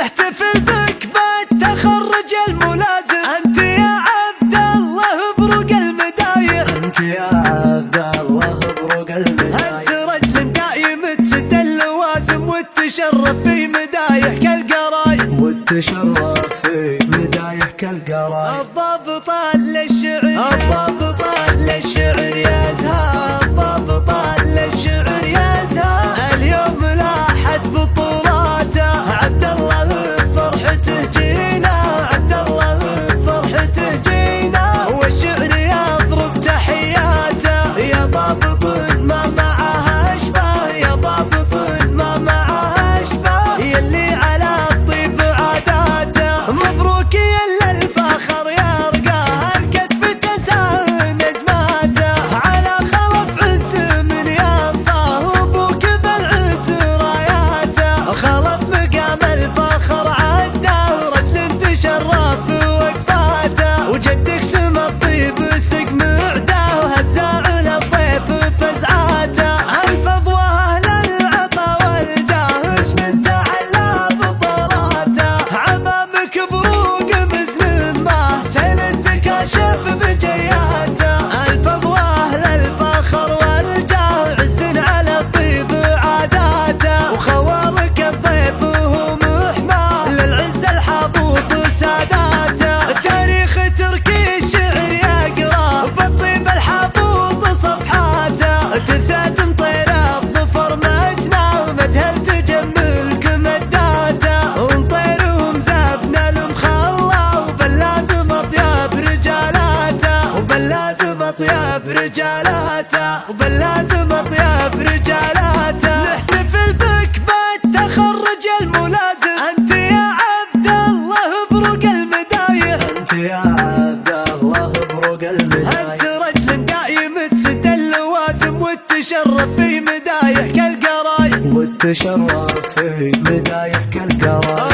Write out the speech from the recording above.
نحتفل بك بالتخرج الملازم، انت يا عبد الله بروق المدايح، انت يا عبد الله بروق المدايح. انت رجل دايم تسد اللوازم وتشرف في مدايح كالقرايب، وتشرف في مدايح كالقرايب. الضابط للشعر، الضابط للشعر يا زهاب، الضابط للشعر يا زهاب، اليوم لاحت بطولاته عبد الله بفرحته جينا، عبد الله بفرحته جينا، والشعر يضرب تحياته، يا ضابط ما معه اشباه، يا ضابط ما معه اشباه، يلي على الطيب عاداته، مبروك يا الفخر يرقاه الكتف تساند ماته، على خلف عز من ينصاه ابوك بالعز راياته، خلف مقام الفخر عده رجل تشرف بوقفاته، وجدك سما الطيب سق معده وهزاع للضيف فزعاته، الفض واهل العطا والجاه اسم تعلى بطلاته، عمامك بروق مزن ما سيل تكاشف بجياته، الفض واهل الفخر والجاه عز على الطيب عاداته، وخوالك الضيف وهو محماه للعز الحبوط ساداته، تاريخ تركي الشعر يقراه بالطيب الحبوط صفحاته، تثات مطير الظفر مجناه مدهل تجملك مداته، ومطيرهم زبنا المخلى وباللازم اطياب رجالاته، وباللازم اطياب رجالاته، وباللازم اطياب رجالاته، نحتفل بك بالتخرج الملازم، انت يا عبد الله بروق المدايح، انت يا عبد الله بروق المدايح. انت رجل دايم تسد اللوازم وتشرف في مدايح كالقرايب، وتشرف في مدايح كالقرايب.